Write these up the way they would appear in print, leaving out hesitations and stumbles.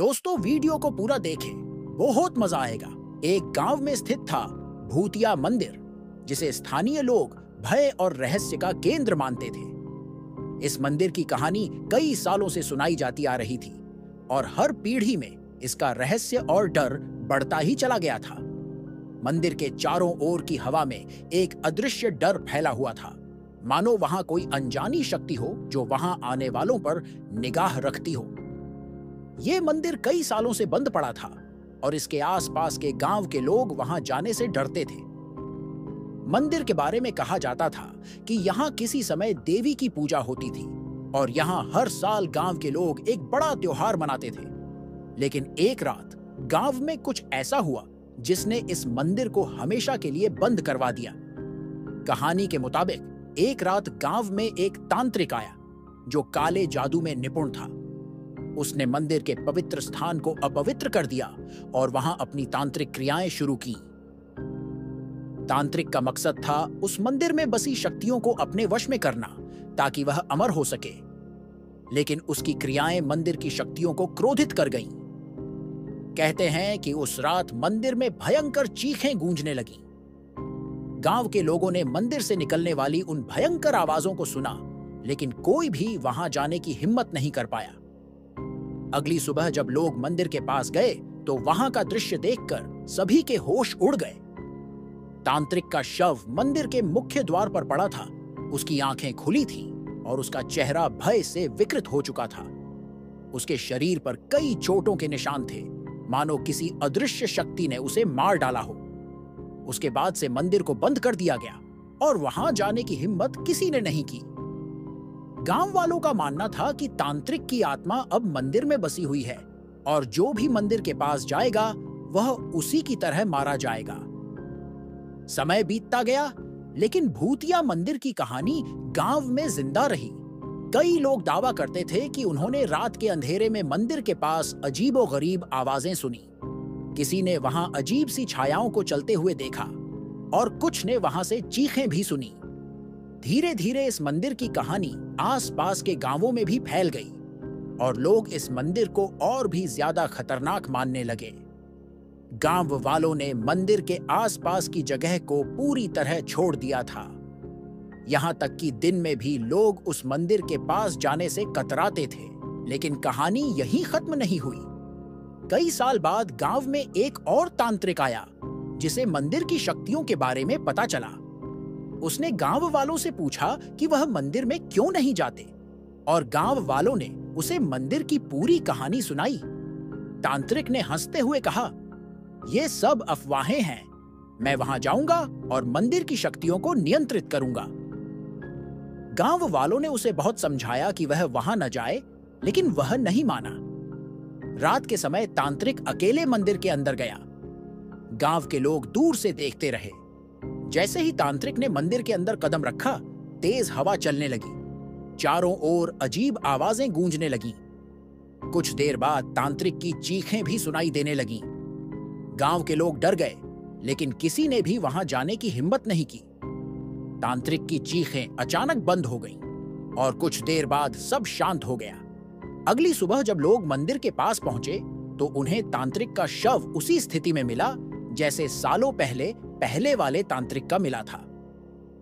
दोस्तों वीडियो को पूरा देखें, बहुत मजा आएगा। एक गांव में स्थित था भूतिया मंदिर, जिसे स्थानीय लोग भय और रहस्य का केंद्र मानते थे। इस मंदिर की कहानी कई सालों से सुनाई जाती आ रही थी और हर पीढ़ी में इसका रहस्य और डर बढ़ता ही चला गया था। मंदिर के चारों ओर की हवा में एक अदृश्य डर फैला हुआ था, मानो वहां कोई अनजानी शक्ति हो जो वहां आने वालों पर निगाह रखती हो। यह मंदिर कई सालों से बंद पड़ा था और इसके आसपास के गांव के लोग वहां जाने से डरते थे। मंदिर के बारे में कहा जाता था कि यहां किसी समय देवी की पूजा होती थी और यहां हर साल गांव के लोग एक बड़ा त्योहार मनाते थे। लेकिन एक रात गांव में कुछ ऐसा हुआ जिसने इस मंदिर को हमेशा के लिए बंद करवा दिया। कहानी के मुताबिक एक रात गांव में एक तांत्रिक आया जो काले जादू में निपुण था। उसने मंदिर के पवित्र स्थान को अपवित्र कर दिया और वहां अपनी तांत्रिक क्रियाएं शुरू की। तांत्रिक का मकसद था उस मंदिर में बसी शक्तियों को अपने वश में करना ताकि वह अमर हो सके। लेकिन उसकी क्रियाएं मंदिर की शक्तियों को क्रोधित कर गईं। कहते हैं कि उस रात मंदिर में भयंकर चीखें गूंजने लगीं। गांव के लोगों ने मंदिर से निकलने वाली उन भयंकर आवाजों को सुना, लेकिन कोई भी वहां जाने की हिम्मत नहीं कर पाया। अगली सुबह जब लोग मंदिर के पास गए तो वहां का दृश्य देखकर सभी के होश उड़ गए। तांत्रिक का शव मंदिर के मुख्य द्वार पर पड़ा था। उसकी आंखें खुली थीं और उसका चेहरा भय से विकृत हो चुका था। उसके शरीर पर कई चोटों के निशान थे, मानो किसी अदृश्य शक्ति ने उसे मार डाला हो। उसके बाद से मंदिर को बंद कर दिया गया और वहां जाने की हिम्मत किसी ने नहीं की। गांव वालों का मानना था कि तांत्रिक की आत्मा अब मंदिर में बसी हुई है और जो भी मंदिर के पास जाएगा वह उसी की तरह मारा जाएगा। समय बीतता गया, लेकिन भूतिया मंदिर की कहानी गांव में जिंदा रही। कई लोग दावा करते थे कि उन्होंने रात के अंधेरे में मंदिर के पास अजीबोगरीब आवाजें सुनी। किसी ने वहां अजीब सी छायाओं को चलते हुए देखा और कुछ ने वहां से चीखें भी सुनी। धीरे धीरे इस मंदिर की कहानी आसपास के गांवों में भी फैल गई और लोग इस मंदिर को और भी ज्यादा खतरनाक मानने लगे। गांव वालों ने मंदिर के आसपास की जगह को पूरी तरह छोड़ दिया था। यहां तक कि दिन में भी लोग उस मंदिर के पास जाने से कतराते थे। लेकिन कहानी यहीं खत्म नहीं हुई। कई साल बाद गांव में एक और तांत्रिक आया जिसे मंदिर की शक्तियों के बारे में पता चला। उसने गांव वालों से पूछा कि वह मंदिर में क्यों नहीं जाते और गांव वालों ने उसे मंदिर की पूरी कहानी सुनाई। तांत्रिक ने हंसते हुए कहा, "ये सब अफवाहें हैं। मैं वहां जाऊंगा और मंदिर की शक्तियों को नियंत्रित करूंगा।" गांव वालों ने उसे बहुत समझाया कि वह वहां न जाए, लेकिन वह नहीं माना। रात के समय तांत्रिक अकेले मंदिर के अंदर गया। गांव के लोग दूर से देखते रहे। जैसे ही तांत्रिक ने मंदिर के अंदर कदम रखा, तेज हवा चलने लगी। चारों ओर अजीब आवाजें गूंजने लगीं। कुछ देर बाद तांत्रिक की चीखें भी सुनाई देने लगीं। गांव के लोग डर गए, लेकिन किसी ने भी वहां जाने की हिम्मत नहीं की। तांत्रिक की चीखें अचानक बंद हो गईं और कुछ देर बाद सब शांत हो गया। अगली सुबह जब लोग मंदिर के पास पहुंचे तो उन्हें तांत्रिक का शव उसी स्थिति में मिला जैसे सालों पहले वाले तांत्रिक का मिला था।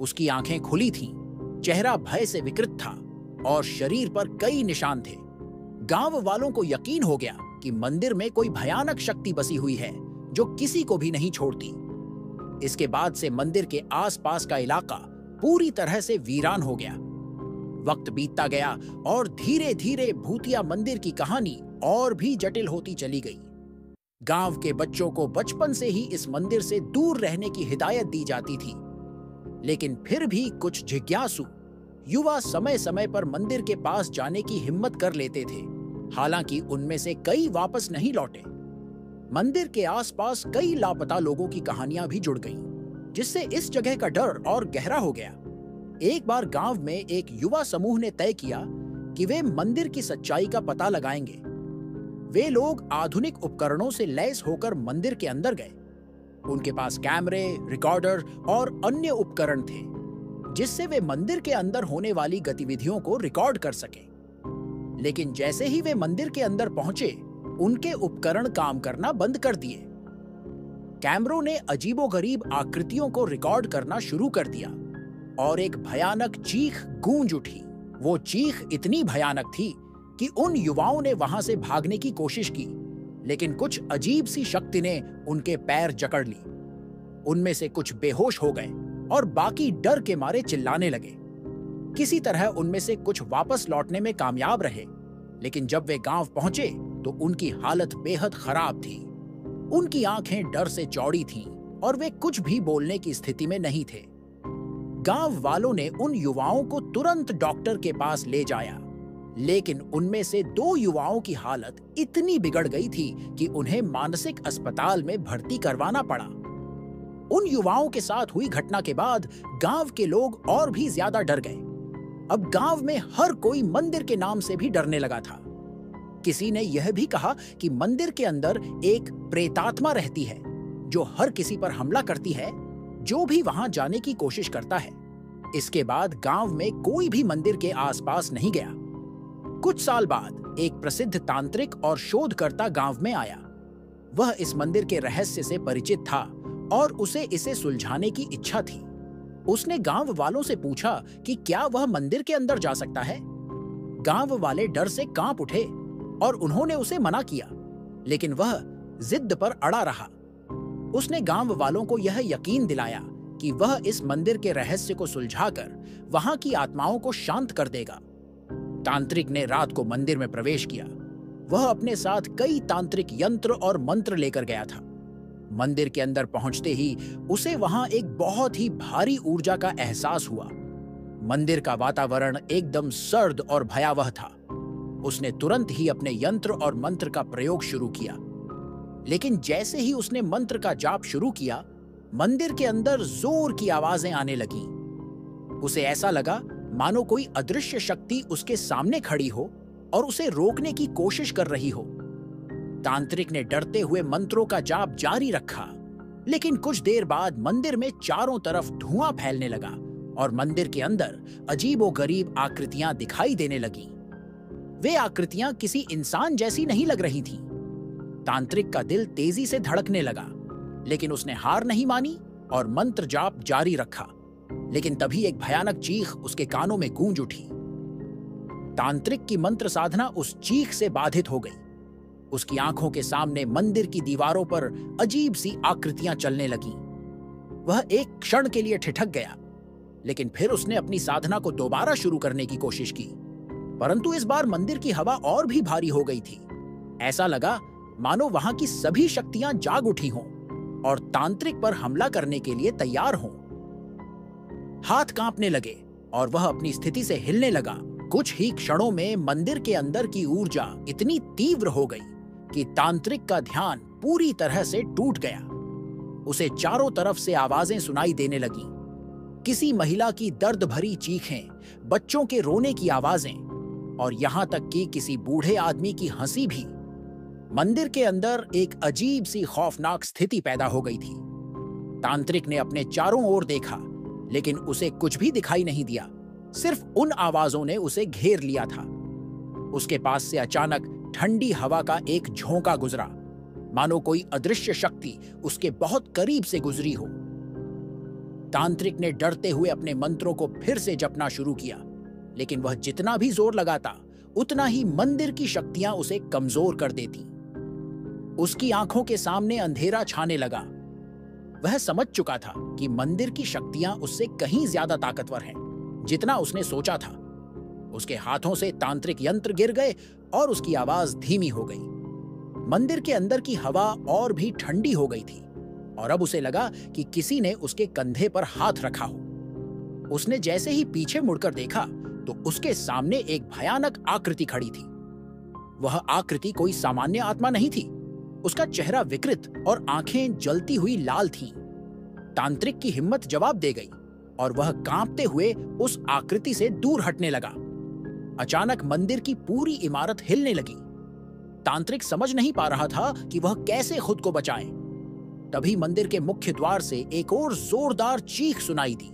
उसकी आंखें खुली थीं, चेहरा भय से विकृत था और शरीर पर कई निशान थे। गांव वालों को यकीन हो गया कि मंदिर में कोई भयानक शक्ति बसी हुई है जो किसी को भी नहीं छोड़ती। इसके बाद से मंदिर के आसपास का इलाका पूरी तरह से वीरान हो गया। वक्त बीतता गया और धीरे धीरे भूतिया मंदिर की कहानी और भी जटिल होती चली गई। गांव के बच्चों को बचपन से ही इस मंदिर से दूर रहने की हिदायत दी जाती थी, लेकिन फिर भी कुछ जिज्ञासु युवा समय समय पर मंदिर के पास जाने की हिम्मत कर लेते थे। हालांकि उनमें से कई वापस नहीं लौटे। मंदिर के आसपास कई लापता लोगों की कहानियां भी जुड़ गईं, जिससे इस जगह का डर और गहरा हो गया। एक बार गांव में एक युवा समूह ने तय किया कि वे मंदिर की सच्चाई का पता लगाएंगे। वे लोग आधुनिक उपकरणों से लैस होकर मंदिर के अंदर गए। उनके पास कैमरे, रिकॉर्डर और अन्य उपकरण थे, जिससे वे मंदिर के अंदर होने वाली गतिविधियों को रिकॉर्ड कर सके। लेकिन जैसे ही वे मंदिर के अंदर पहुंचे उनके उपकरण काम करना बंद कर दिए। कैमरों ने अजीबोगरीब आकृतियों को रिकॉर्ड करना शुरू कर दिया और एक भयानक चीख गूंज उठी। वो चीख इतनी भयानक थी कि उन युवाओं ने वहां से भागने की कोशिश की, लेकिन कुछ अजीब सी शक्ति ने उनके पैर जकड़ ली। उनमें से कुछ बेहोश हो गए और बाकी डर के मारे चिल्लाने लगे। किसी तरह उनमें से कुछ वापस लौटने में कामयाब रहे, लेकिन जब वे गांव पहुंचे तो उनकी हालत बेहद खराब थी। उनकी आंखें डर से चौड़ी थीं और वे कुछ भी बोलने की स्थिति में नहीं थे। गांव वालों ने उन युवाओं को तुरंत डॉक्टर के पास ले जाया, लेकिन उनमें से 2 युवाओं की हालत इतनी बिगड़ गई थी कि उन्हें मानसिक अस्पताल में भर्ती करवाना पड़ा। उन युवाओं के साथ हुई घटना के बाद गांव के लोग और भी ज्यादा डर गए। अब गांव में हर कोई मंदिर के नाम से भी डरने लगा था। किसी ने यह भी कहा कि मंदिर के अंदर एक प्रेतात्मा रहती है जो हर किसी पर हमला करती है जो भी वहां जाने की कोशिश करता है। इसके बाद गांव में कोई भी मंदिर के आसपास नहीं गया। कुछ साल बाद एक प्रसिद्ध तांत्रिक और शोधकर्ता गांव में आया। वह इस मंदिर के रहस्य से परिचित था और उसे इसे सुलझाने की इच्छा थी। उसने गांव वालों से पूछा कि क्या वह मंदिर के अंदर जा सकता है। गांव वाले डर से कांप उठे और उन्होंने उसे मना किया, लेकिन वह जिद पर अड़ा रहा। उसने गांव वालों को यह यकीन दिलाया कि वह इस मंदिर के रहस्य को सुलझाकर वहां की आत्माओं को शांत कर देगा। तांत्रिक ने रात को मंदिर में प्रवेश किया। वह अपने साथ कई तांत्रिक यंत्र और मंत्र लेकर गया था। मंदिर के अंदर पहुंचते ही उसे वहां एक बहुत ही भारी ऊर्जा का एहसास हुआ। मंदिर का वातावरण एकदम सर्द और भयावह था। उसने तुरंत ही अपने यंत्र और मंत्र का प्रयोग शुरू किया, लेकिन जैसे ही उसने मंत्र का जाप शुरू किया, मंदिर के अंदर जोर की आवाजें आने लगीं। उसे ऐसा लगा मानो कोई अदृश्य शक्ति उसके सामने खड़ी हो और उसे रोकने की कोशिश कर रही हो। तांत्रिक ने डरते हुए मंत्रों का जाप जारी रखा, लेकिन कुछ देर बाद मंदिर में चारों तरफ धुआं फैलने लगा और मंदिर के अंदर अजीबोगरीब आकृतियां दिखाई देने लगीं। वे आकृतियां किसी इंसान जैसी नहीं लग रही थीं। तांत्रिक का दिल तेजी से धड़कने लगा, लेकिन उसने हार नहीं मानी और मंत्र जाप जारी रखा। लेकिन तभी एक भयानक चीख उसके कानों में गूंज उठी। तांत्रिक की मंत्र साधना उस चीख से बाधित हो गई। उसकी आंखों के सामने मंदिर की दीवारों पर अजीब सी आकृतियां चलने लगीं। वह एक क्षण के लिए ठिठक गया, लेकिन फिर उसने अपनी साधना को दोबारा शुरू करने की कोशिश की, परंतु इस बार मंदिर की हवा और भी भारी हो गई थी। ऐसा लगा मानो वहां की सभी शक्तियां जाग उठी हों और तांत्रिक पर हमला करने के लिए तैयार हों। हाथ कांपने लगे और वह अपनी स्थिति से हिलने लगा। कुछ ही क्षणों में मंदिर के अंदर की ऊर्जा इतनी तीव्र हो गई कि तांत्रिक का ध्यान पूरी तरह से टूट गया। उसे चारों तरफ से आवाजें सुनाई देने लगीं। किसी महिला की दर्द भरी चीखें, बच्चों के रोने की आवाजें और यहां तक कि किसी बूढ़े आदमी की हंसी भी। मंदिर के अंदर एक अजीब सी खौफनाक स्थिति पैदा हो गई थी। तांत्रिक ने अपने चारों ओर देखा, लेकिन उसे कुछ भी दिखाई नहीं दिया। सिर्फ उन आवाजों ने उसे घेर लिया था। उसके पास से अचानक ठंडी हवा का एक झोंका गुजरा, मानो कोई अदृश्य शक्ति उसके बहुत करीब से गुजरी हो। तांत्रिक ने डरते हुए अपने मंत्रों को फिर से जपना शुरू किया, लेकिन वह जितना भी जोर लगाता, उतना ही मंदिर की शक्तियां उसे कमजोर कर देती। उसकी आंखों के सामने अंधेरा छाने लगा। वह समझ चुका था कि मंदिर की शक्तियां उससे कहीं ज्यादा ताकतवर हैं, जितना उसने सोचा था। उसके हाथों से तांत्रिक यंत्र गिर गए और उसकी आवाज धीमी हो गई। मंदिर के अंदर की हवा और भी ठंडी हो गई थी और अब उसे लगा कि किसी ने उसके कंधे पर हाथ रखा हो। उसने जैसे ही पीछे मुड़कर देखा तो उसके सामने एक भयानक आकृति खड़ी थी। वह आकृति कोई सामान्य आत्मा नहीं थी। उसका चेहरा विकृत और आंखें जलती हुई लाल थीं। तांत्रिक की हिम्मत जवाब दे गई और वह कांपते हुए उस आकृति से दूर हटने लगा। अचानक मंदिर की पूरी इमारत हिलने लगी। तांत्रिक समझ नहीं पा रहा था कि वह कैसे खुद को बचाए। तभी मंदिर के मुख्य द्वार से एक और जोरदार चीख सुनाई दी।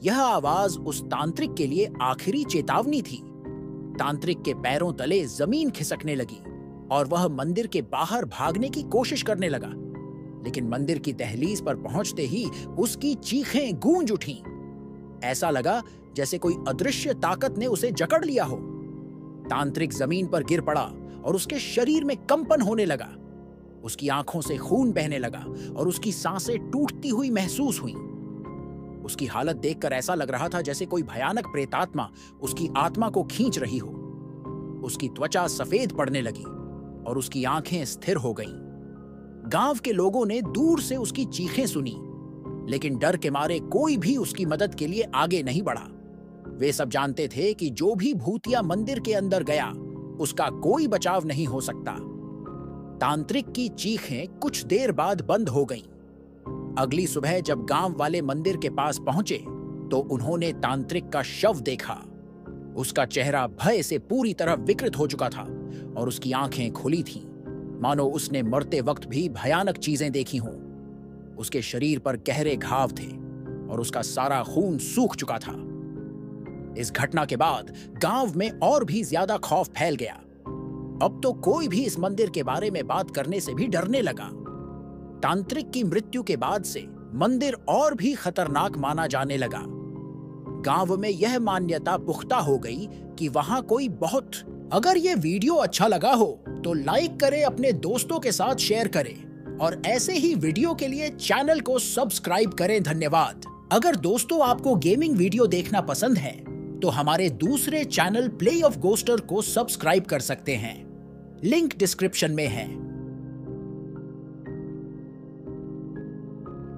यह आवाज उस तांत्रिक के लिए आखिरी चेतावनी थी। तांत्रिक के पैरों तले जमीन खिसकने लगी और वह मंदिर के बाहर भागने की कोशिश करने लगा। लेकिन मंदिर की दहलीज पर पहुंचते ही उसकी चीखें गूंज उठीं। ऐसा लगा जैसे कोई अदृश्य ताकत ने उसे जकड़ लिया हो। तांत्रिक जमीन पर गिर पड़ा और उसके शरीर में कंपन होने लगा। उसकी आंखों से खून बहने लगा और उसकी सांसें टूटती हुई महसूस हुईं। उसकी हालत देखकर ऐसा लग रहा था जैसे कोई भयानक प्रेतात्मा उसकी आत्मा को खींच रही हो। उसकी त्वचा सफेद पड़ने लगी और उसकी आंखें स्थिर हो गईं। गांव के लोगों ने दूर से उसकी चीखें सुनी, लेकिन डर के मारे कोई भी उसकी मदद के लिए आगे नहीं बढ़ा। वे सब जानते थे कि जो भी भूतिया मंदिर के अंदर गया, उसका कोई बचाव नहीं हो सकता। तांत्रिक की चीखें कुछ देर बाद बंद हो गईं। अगली सुबह जब गांव वाले मंदिर के पास पहुंचे तो उन्होंने तांत्रिक का शव देखा। उसका चेहरा भय से पूरी तरह विकृत हो चुका था और उसकी आंखें खुली थीं, मानो उसने मरते वक्त भी भयानक चीजें देखी हों। उसके शरीर पर गहरे घाव थे और उसका सारा खून सूख चुका था। इस घटना के बाद गांव में और भी ज्यादा खौफ फैल गया। अब तो कोई भी इस मंदिर के बारे में बात करने से भी डरने लगा। तांत्रिक की मृत्यु के बाद से मंदिर और भी खतरनाक माना जाने लगा। गांव में यह मान्यता पुख्ता हो गई कि वहां कोई बहुत। अगर ये वीडियो अच्छा लगा हो तो लाइक करें, अपने दोस्तों के साथ शेयर करें और ऐसे ही वीडियो के लिए चैनल को सब्सक्राइब करें। धन्यवाद। अगर दोस्तों आपको गेमिंग वीडियो देखना पसंद है तो हमारे दूसरे चैनल प्ले ऑफ गोस्टर को सब्सक्राइब कर सकते हैं। लिंक डिस्क्रिप्शन में है।